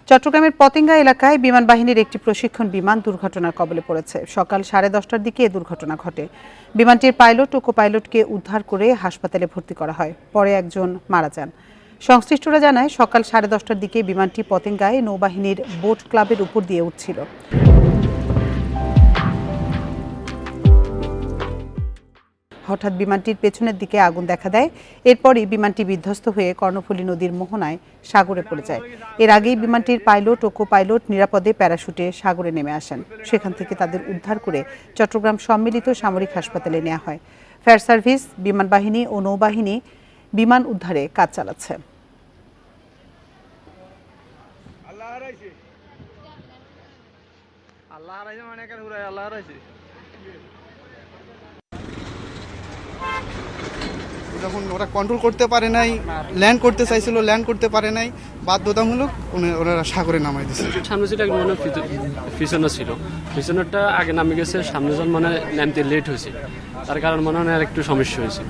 চট্টগ্রামের পতেঙ্গা এলাকায় বিমান বাহিনীর একটি প্রশিক্ষণ বিমান দুর্ঘটনার কবলে পড়েছে। সকাল 10:30টার দিকে এ দুর্ঘটনা ঘটে। বিমানটির পাইলট ও কোপাইলটকে উদ্ধার করে হাসপাতালে ভর্তি করা হয়। পরে একজন মারা যান। সংশ্লিষ্টরা জানায়, সকাল 10:30টার দিকে বিমানটি পতেঙ্গায় নৌবাহিনীর বোট ক্লাবের উপর দিয়ে উঠছিল। হঠাৎ বিমানটির পেছনের দিকে আগুন দেখা দেয়। এরপরই বিমানটি বিধ্বস্ত হয়ে কর্ণফুলী নদীর মোহনায় সাগরে পড়ে যায়। এর আগেই বিমানটির পাইলট ও কোপাইলট নিরাপদে প্যারাশুটে সাগরে নেমে আসেন। সেখান থেকে তাদের উদ্ধার করে চট্টগ্রাম সম্মিলিত সামরিক হাসপাতালে নেওয়া হয়। ফায়ার সার্ভিস, বিমান বাহিনী ও নৌবাহিনী বিমান উদ্ধারে কাজ চালাচ্ছে। যখন ওরা কন্ট্রোল করতে পারে নাই, ল্যান্ড করতে চাইছিল, ল্যান্ড করতে পারে নাই, বাধ্যতামূলক ওনারা সাগরে নামাই দিচ্ছে। সামনে যেটা মনে পিছনে ছিল, পিছনেরটা আগে নামে গেছে, সামনে যখন মানে নামতে লেট হয়েছে, তার কারণ মনে হয় একটু সমস্যা হয়েছে।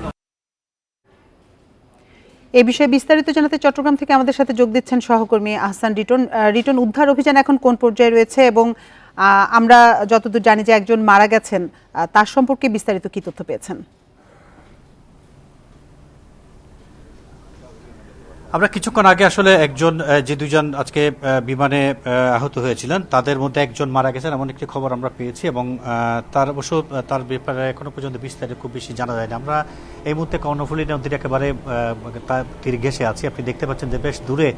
এ বিষয়ে বিস্তারিত জানাতে চট্টগ্রাম থেকে আমাদের সাথে যোগ দিচ্ছেন সহকর্মী আহসান রিটন। রিটন, উদ্ধার অভিযান এখন কোন পর্যায়ে রয়েছে এবং আমরা যতদূর জানি যে একজন মারা গেছেন, তার সম্পর্কে বিস্তারিত কি তথ্য পেয়েছেন? আমরা কিছুক্ষণ আগে আসলে যে দুজন আজকে বিমানে আহত হয়েছিলেন তাদের মধ্যে একজন মারা গেছেন এমন একটি খবর আমরা পেয়েছি এবং তার ব্যাপারে এখনো পর্যন্ত বিস্তারিত খুব বেশি জানা যায়নি। আমরা এই মুহূর্তে কর্ণফুলী নদীর একেবারে তীর ঘেঁষে আছি। আপনি দেখতে পাচ্ছেন যে বেশ দূরে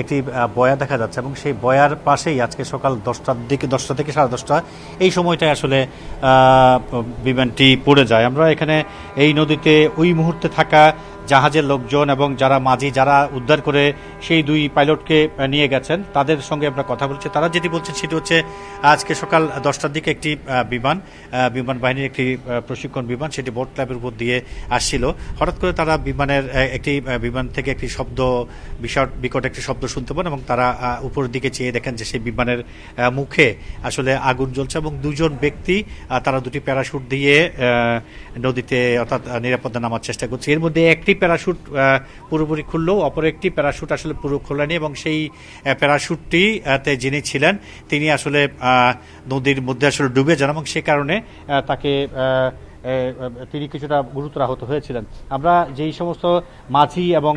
একটি বয়া দেখা যাচ্ছে এবং সেই বয়ার পাশেই আজকে সকাল 10টা থেকে 10:30 এই সময়টায় আসলে বিমানটি পড়ে যায়। আমরা এখানে এই নদীতে ওই মুহূর্তে থাকা জাহাজের লোকজন এবং যারা মাঝি যারা উদ্ধার করে সেই দুই পাইলটকে নিয়ে গেছেন তাদের সঙ্গে আমরা কথা বলছি। তারা যেটি বলছেন সেটি হচ্ছে আজকে সকাল 10টার দিকে একটি বিমান বাহিনীর একটি প্রশিক্ষণ বিমান সেটি বোট ক্লাবের উপর দিয়ে আসছিল। হঠাৎ করে তারা বিমান থেকে একটি বিকট একটি শব্দ শুনতে পান এবং তারা উপরের দিকে চেয়ে দেখেন যে সেই বিমানের মুখে আসলে আগুন জ্বলছে এবং দুজন ব্যক্তি তারা দুটি প্যারাশুট দিয়ে নদীতে অর্থাৎ নিরাপদে নামার চেষ্টা করছে। এর মধ্যে একটি প্যারাশুট পুরোপুরি খুললেও অপর একটি প্যারাশুট আসলে পুরো খোলেনি এবং সেই প্যারাশুটটিতে যিনি ছিলেন তিনি আসলে নদীর মধ্যে আসলে ডুবে যান এবং সে কারণে তাকে তিনি কিছুটা গুরুতর আহত হয়েছিলেন। আমরা যেই সমস্ত মাঝি এবং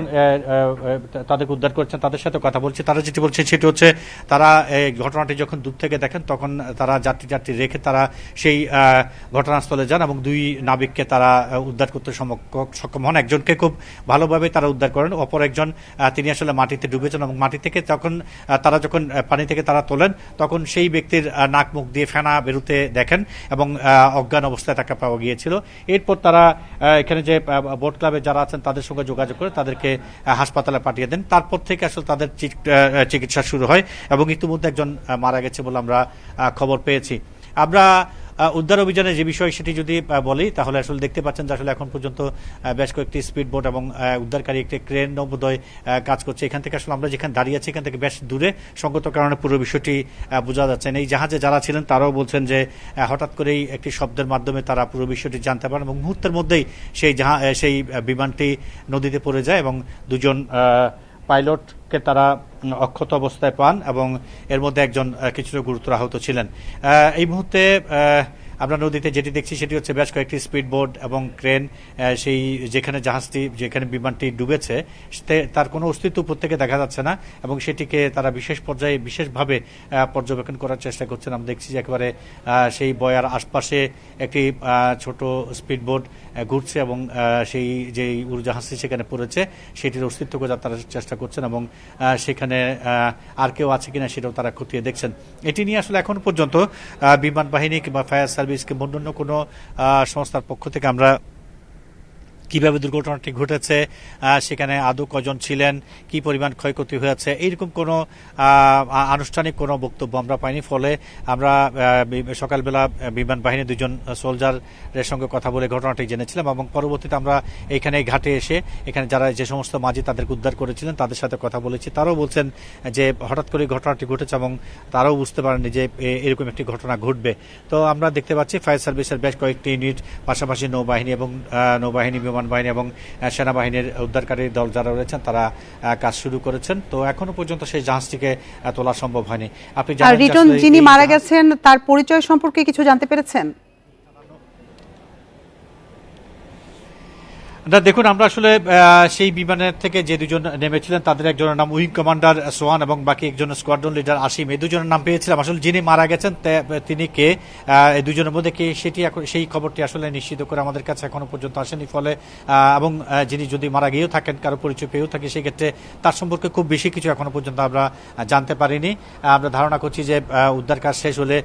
তাদেরকে উদ্ধার করছেন তাদের সাথে কথা বলছি। তারা যেটি বলছেন সেটি হচ্ছে তারা ঘটনাটি যখন দূর থেকে দেখেন তখন তারা যাত্রী রেখে তারা সেই ঘটনাস্থলে যান এবং দুই নাবিককে তারা উদ্ধার করতে সক্ষম হন। একজনকে খুব ভালোভাবে তারা উদ্ধার করেন, অপর একজন তিনি আসলে মাটিতে ডুবেছেন এবং মাটি থেকে তারা যখন পানি থেকে তারা তোলেন তখন সেই ব্যক্তির নাক মুখ দিয়ে ফেনা বেরোতে দেখেন এবং অজ্ঞান অবস্থায় তাকে পাওয়া গিয়েছিল। এরপর তারা এখানে যে বোট ক্লাবে যারা আছেন তাদের সঙ্গে যোগাযোগ করে তাদেরকে হাসপাতালে পাঠিয়ে দেন। তারপর থেকে আসলে তাদের চিকিৎসা শুরু হয় এবং ইতিমধ্যে একজন মারা গেছে বলে আমরা খবর পেয়েছি। আমরা উদ্ধার অভিযানের যে বিষয় সেটি যদি বলি তাহলে আসলে দেখতে পাচ্ছেন যে আসলে এখন পর্যন্ত বেশ কয়েকটি স্পিড বোট এবং উদ্ধারকারী একটি ক্রেন বোধহয় কাজ করছে। এখান থেকে আসলে আমরা যেখানে দাঁড়িয়ে আছি এখান থেকে বেশ দূরে, সঙ্গত কারণে পুরো বিষয়টি বোঝা যাচ্ছে না। এই জাহাজে যারা ছিলেন তারাও বলছেন যে হঠাৎ করেই একটি শব্দের মাধ্যমে তারা পুরো বিষয়টি জানতে পারেন এবং মুহূর্তের মধ্যেই সেই বিমানটি নদীতে পড়ে যায় এবং দুজন পাইলটকে তারা অক্ষত অবস্থায় পান এবং এর মধ্যে একজন কিছুটা গুরুতর আহত ছিলেন। এই মুহূর্তে আমরা নদীতে যেটি দেখছি সেটি হচ্ছে বেশ কয়েকটি স্পিড বোট এবং ক্রেন যেখানে বিমানটি ডুবেছে তার কোনো অস্তিত্ব উপর থেকে দেখা যাচ্ছে না এবং সেটিকে তারা বিশেষভাবে পর্যবেক্ষণ করার চেষ্টা করছেন। আমরা দেখছি যে একেবারে সেই বয়ার আশপাশে একটি ছোট স্পিড বোট ঘুরছে এবং সেই যে উড়োজাহাজটি সেখানে পড়েছে সেটির অস্তিত্ব খোঁজার তারা চেষ্টা করছেন এবং সেখানে আর কেউ আছে কিনা সেটাও তারা খতিয়ে দেখছেন। এটি নিয়ে আসলে এখন পর্যন্ত বিমান বাহিনী কিংবা ফায়ার সার্ভিস কিংবা অন্যান্য কোনো সংস্থার পক্ষ থেকে আমরা কিভাবে দুর্ঘটনাটি ঘটেছে, সেখানে আদৌ কজন ছিলেন, কি পরিমাণ ক্ষয়ক্ষতি হয়েছে, এইরকম কোনো আনুষ্ঠানিক কোনো বক্তব্য আমরা পাইনি। ফলে আমরা সকালবেলা বিমান বাহিনীর দুজন সোলজারের সঙ্গে কথা বলে ঘটনাটি জেনেছিলাম এবং পরবর্তীতে আমরা এখানে ঘাটে এসে এখানে যে সমস্ত মাঝি তাদেরকে উদ্ধার করেছিলেন তাদের সাথে কথা বলেছি। তারাও বলছেন যে হঠাৎ করে ঘটনাটি ঘটেছে এবং তারাও বুঝতে পারেননি যে এরকম একটি ঘটনা ঘটবে। তো আমরা দেখতে পাচ্ছি ফায়ার সার্ভিসের বেশ কয়েকটি ইউনিট, পাশাপাশি নৌবাহিনী এবং নৌবাহিনী বিমান বিমান বাহিনী এবং সেনাবাহিনীর উদ্ধারকারী দল যারা রয়েছেন তারা কাজ শুরু করেছেন। তো এখনো পর্যন্ত সেই জাহাজটিকে তোলা সম্ভব হয়নি। আপনি আর রিটন যিনি মারা গেছেন তার পরিচয় সম্পর্কে কিছু জানতে পেরেছেন? দেখুন, আমরা আসলে সেই বিমানের থেকে যে দুজন নেমেছিলেন তাদের একজনের নাম উইং কমান্ডার সোহান এবং বাকি একজন স্কোয়াড্রন লিডার আসিম, এই দুজনের নাম পেয়েছিলাম। আসলে যিনি মারা গেছেন তিনি কে, এই দুজনের মধ্যে কে, সেই খবরটি আসলে নিশ্চিত করে আমাদের কাছে এখনো পর্যন্ত আসেনি। ফলে এবং যিনি যদি মারা গিয়েও থাকেন, কারো পরিচয় পেয়েও থাকে, সেক্ষেত্রে তার সম্পর্কে খুব বেশি কিছু এখনো পর্যন্ত আমরা জানতে পারিনি। আমরা ধারণা করছি যে উদ্ধার কাজ শেষ হলে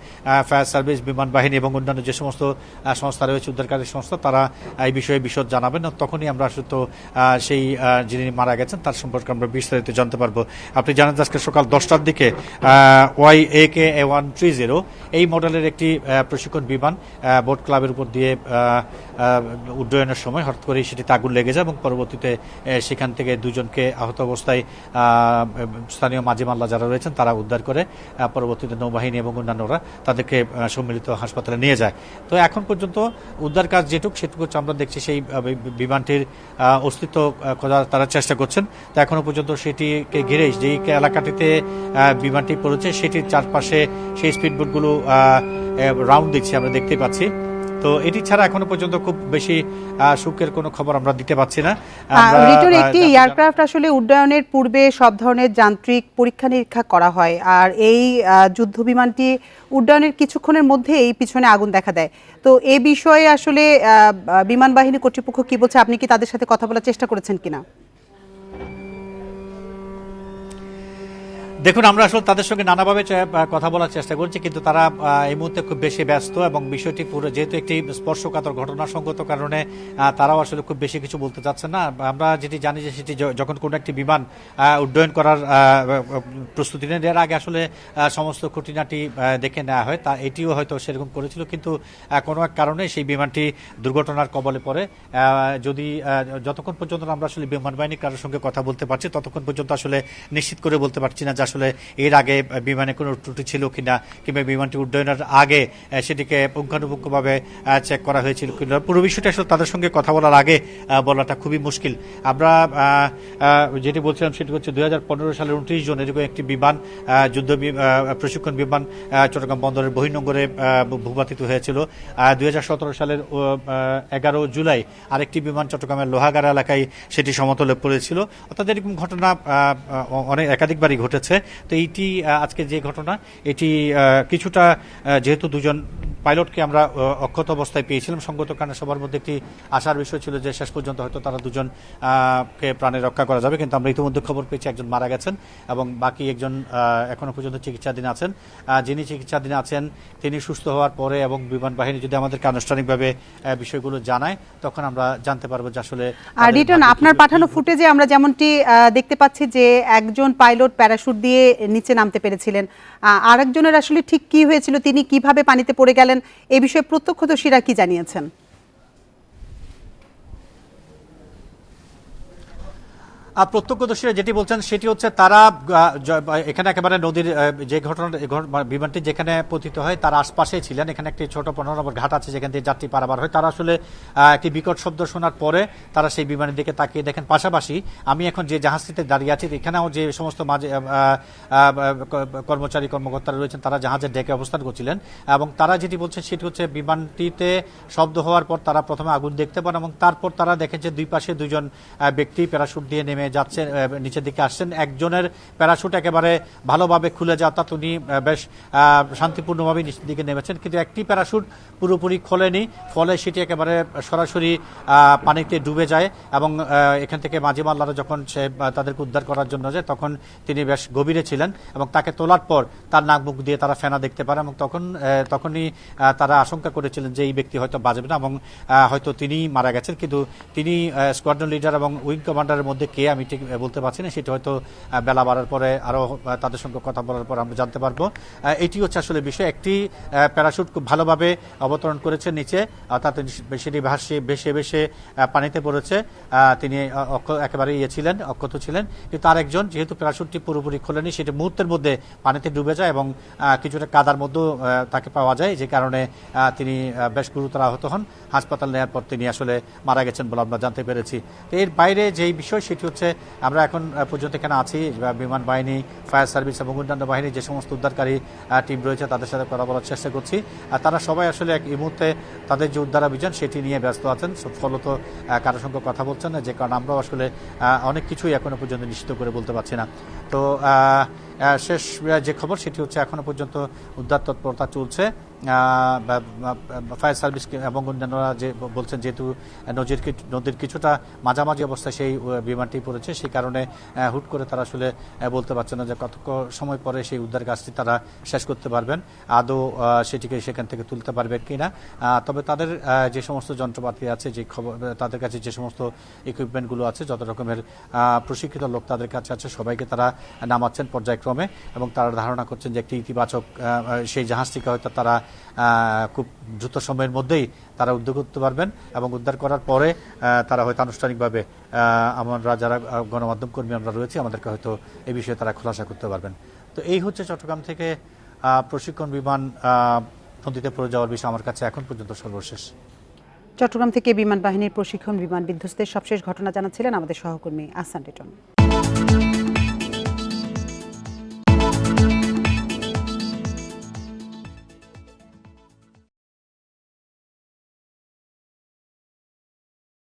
ফায়ার সার্ভিস, বিমান বাহিনী এবং অন্যান্য যে সমস্ত সংস্থা রয়েছে, উদ্ধারকারী সংস্থা, তারা এই বিষয়ে বিশদ জানাবেন। তখনই আমরা আসলে তো সেই যিনি মারা গেছেন তার সম্পর্কে আমরা বিস্তারিত জানতে পারবো। আপনি জানেন আজকে সকাল 10টার দিকে YAK-A130 এই মডেলের একটি প্রশিক্ষণ বিমান বোট ক্লাবের উপর দিয়ে উড্ডয়নের সময় হঠাৎ করেই সেটিতে আগুন লেগে যায় এবং পরবর্তীতে সেখান থেকে দুজনকে আহত অবস্থায় স্থানীয় মাঝি মাল্লা যারা রয়েছেন তারা উদ্ধার করে পরবর্তীতে নৌবাহিনী এবং অন্যান্যরা তাদেরকে সম্মিলিত হাসপাতালে নিয়ে যায়। তো এখন পর্যন্ত উদ্ধার কাজ যেটুকু সেটুকু আমরা দেখছি সেই বিমানটির অস্তিত্ব খোঁজার তারা চেষ্টা করছেন। তো এখনো পর্যন্ত সেটিকে ঘিরে যেই এলাকাটিতে বিমানটি পড়েছে সেটির চারপাশে সেই স্পিডবোটগুলো রাউন্ড দিচ্ছে, আমরা দেখতে পাচ্ছি। তো এটি ছাড়া এখনো পর্যন্ত খুব বেশি সুখের কোনো খবর আমরা দিতে পাচ্ছি না। একটি এয়ারক্রাফট আসলে উড্ডয়নের পূর্বে সব ধরনের যান্ত্রিক পরীক্ষা নিরীক্ষা করা হয়, আর এই যুদ্ধ বিমানটি উড্ডয়নের কিছুক্ষণের মধ্যে এই পিছনে আগুন দেখা দেয়। তো এ বিষয়ে আসলে বিমান বাহিনী কর্তৃপক্ষ কি বলছে? আপনি কি তাদের সাথে কথা বলার চেষ্টা করেছেন কিনা? দেখুন, আমরা আসলে তাদের সঙ্গে নানাভাবে কথা বলার চেষ্টা করছি, কিন্তু তারা এই মুহূর্তে খুব বেশি ব্যস্ত এবং বিষয়টি পুরো যেহেতু একটি স্পর্শকাতর ঘটনা সঙ্গত কারণে তারাও আসলে খুব বেশি কিছু বলতে চাচ্ছেন না। আমরা যেটি জানি যে সেটি যখন কোনো একটি বিমান উড্ডয়ন করার প্রস্তুতি নেন, এর আগে আসলে সমস্ত খুঁটিনাটি দেখে নেওয়া হয়। তা এটিও হয়তো সেরকম করেছিল, কিন্তু কোনো এক কারণে সেই বিমানটি দুর্ঘটনার কবলে পড়ে। যতক্ষণ পর্যন্ত আমরা আসলে বিমান বাহিনীর কারোর সঙ্গে কথা বলতে পারছি ততক্ষণ পর্যন্ত আসলে নিশ্চিত করে বলতে পারছি না যে আসলে এর আগে বিমানে কোনো ত্রুটি ছিল কিনা, কিংবা বিমানটি উড্ডয়নের আগে সেটিকে পুঙ্খানুপুঙ্খভাবে চেক করা হয়েছিল কিনা। পুরো বিষয়টা আসলে তাদের সঙ্গে কথা বলার আগে বলাটা খুবই মুশকিল। আমরা যেটি বলছিলাম সেটি হচ্ছে 2015 সালের 29 জন এরকম একটি বিমান যুদ্ধ প্রশিক্ষণ বিমান চট্টগ্রাম বন্দরের বহির্নোঙরে ভূপাতিত হয়েছিল। 2017 সালের 11 জুলাই আরেকটি বিমান চট্টগ্রামের লোহাগাড়া এলাকায় সেটি সমতলে পড়েছিল। অর্থাৎ এরকম ঘটনা অনেক একাধিকবারই ঘটেছে। তো এইটি আজকে যে ঘটনা, এটি কিছুটা যেহেতু দুজন পাইলটকে আমরা অক্ষত অবস্থায় পেয়েছিলাম, সঙ্গত কারণে সবার মধ্যে একটি আশার বিষয় ছিল যে শেষ পর্যন্ত হয়তো তারা দুজনকে প্রাণে রক্ষা করা যাবে। কিন্তু আমরা ইতিমধ্যে খবর পেয়েছি একজন মারা গেছেন এবং বাকি একজন এখনো পর্যন্ত চিকিৎসাধীন আছেন। যিনি চিকিৎসাধীন আছেন তিনি সুস্থ হওয়ার পরে এবং বিমান বাহিনী যদি আমাদেরকে আনুষ্ঠানিকভাবে বিষয়গুলো জানায় তখন আমরা জানতে পারবো যে আসলে। আর রিটন, আপনার পাঠানো ফুটেজে আমরা যেমনটি দেখতে পাচ্ছি যে একজন পাইলট প্যারাশুট দিয়ে নিচে নামতে পেরেছিলেন, আরেকজনের আসলে ঠিক কি হয়েছিল, তিনি কিভাবে পানিতে পড়ে গেলেন, এ বিষয়ে প্রত্যক্ষদর্শীরা কি জানিয়েছেন? প্রত্যক্ষদর্শীরা যেটি বলছেন সেটি হচ্ছে তারা এখানে একেবারে নদীর যে ঘটনা বিমানটি যেখানে পতিত হয় তার আশপাশে ছিলেন। এখানে একটি ছোট 15 নম্বর ঘাট আছে যেখান থেকে যাত্রী পারাবার হয়। তারা আসলে একটি বিকট শব্দ শোনার পরে তারা সেই বিমানের দিকে তাকিয়ে দেখেন। পাশাপাশি আমি এখন যে জাহাজটিতে দাঁড়িয়ে আছি এখানেও যে সমস্ত কর্মচারী কর্মকর্তারা রয়েছেন তারা জাহাজের ডেকে অবস্থান করছিলেন এবং তারা যেটি বলছেন সেটি হচ্ছে বিমানটিতে শব্দ হওয়ার পর তারা প্রথমে আগুন দেখতে পান এবং তারপর তারা দেখেন যে দুই পাশে দুজন ব্যক্তি প্যারাশুট দিয়ে নেমে যাচ্ছে, নিচের দিকে আসছেন। একজনের প্যারাশুট একেবারে ভালোভাবে খুলে যাওয়া, অর্থাৎ উনি বেশ শান্তিপূর্ণভাবে নিচের দিকে নেমেছেন, কিন্তু একটি প্যারাশুট পুরোপুরি খোলেনি। ফলে সেটি একেবারে সরাসরি পানিতে ডুবে যায় এবং এখান থেকে মাঝি মাল্লারা যখন সে তাদেরকে উদ্ধার করার জন্য যায় তখন তিনি বেশ গভীরে ছিলেন এবং তাকে তোলার পর তার নাক মুখ দিয়ে তারা ফেনা দেখতে পারে এবং তখনই তারা আশঙ্কা করেছিলেন যে এই ব্যক্তি হয়তো বাঁচবে না এবং হয়তো তিনি মারা গেছেন। কিন্তু তিনি স্কোয়াড্রন লিডার এবং উইং কমান্ডারের মধ্যে কে আমি ঠিক বলতে পারছি না, সেটা হয়তো বেলা বাড়ার পরে আরও তাদের সঙ্গে কথা বলার পর আমরা জানতে পারবো। এটি হচ্ছে আসলে বিষয়। একটি প্যারাশুট খুব ভালোভাবে অবতরণ করেছে নিচে, তাতে সেটি ভেসে ভেসে পানিতে পড়েছে। তিনি একেবারে ছিলেন, অক্ষত ছিলেন, কিন্তু আরেকজন যেহেতু প্যারাশুটটি পুরোপুরি খোলেনি, সেটি মুহূর্তের মধ্যে পানিতে ডুবে যায় এবং কিছুটা কাদার মধ্যেও তাকে পাওয়া যায়, যে কারণে তিনি বেশ গুরুতর আহত হন। হাসপাতাল নেওয়ার পর তিনি আসলে মারা গেছেন বলে আমরা জানতে পেরেছি। তো এর বাইরে যেই বিষয় সেটি হচ্ছে, আমরা এখন পর্যন্ত এখানে আছি, বিমান বাহিনী, ফায়ার সার্ভিস এবং অন্যান্য বাহিনী যে সমস্ত উদ্ধারকারী টিম রয়েছে তাদের সাথে কথা বলার চেষ্টা করছি। তারা সবাই আসলে এই মুহূর্তে তাদের যে উদ্ধার অভিযান সেটি নিয়ে ব্যস্ত আছেন, ফলত কারোর সঙ্গে কথা বলছেন না, যে কারণে আমরাও আসলে অনেক কিছুই এখনো পর্যন্ত নিশ্চিত করে বলতে পারছি না। তো শেষ যে খবর সেটি হচ্ছে এখনো পর্যন্ত উদ্ধার তৎপরতা চলছে। ফায়ার সার্ভিস এবং অন্যান্যরা যে বলছেন, যেহেতু নদীর কিছুটা মাঝামাঝি অবস্থায় সেই বিমানটি পড়েছে, সেই কারণে হুট করে তারা আসলে বলতে পারছে না যে কত সময় পরে সেই উদ্ধার কাজটি তারা শেষ করতে পারবেন, আদৌ সেটিকে সেখান থেকে তুলতে পারবেন কিনা। তবে তাদের যে সমস্ত যন্ত্রপাতি আছে, যে খবর তাদের কাছে যে সমস্ত ইকুইপমেন্টগুলো আছে, যত রকমের প্রশিক্ষিত লোক তাদের কাছে আছে, সবাইকে তারা নামাচ্ছেন পর্যায়ক্রমে, এবং তারা ধারণা করছেন যে একটি ইতিবাচক সেই জাহাজটিকে হয়তো তারা খুব দ্রুত সময়ের মধ্যেই তারা উদ্ধার করতে পারবেন, এবং উদ্ধার করার পরে তারা হয়তো আনুষ্ঠানিকভাবে আমরা যারা গণমাধ্যম কর্মী আমরা রয়েছি, আমাদেরকে হয়তো এই বিষয়ে তারা খোলাসা করতে পারবেন। তো এই হচ্ছে চট্টগ্রাম থেকে প্রশিক্ষণ বিমান নদীতে পড়ে যাওয়ার বিষয় আমার কাছে এখন পর্যন্ত সর্বশেষ। চট্টগ্রাম থেকে বিমান বাহিনীর প্রশিক্ষণ বিমান বিধ্বস্তের সবশেষ ঘটনা জানাচ্ছিলেন আমাদের সহকর্মী আহসান লিটন।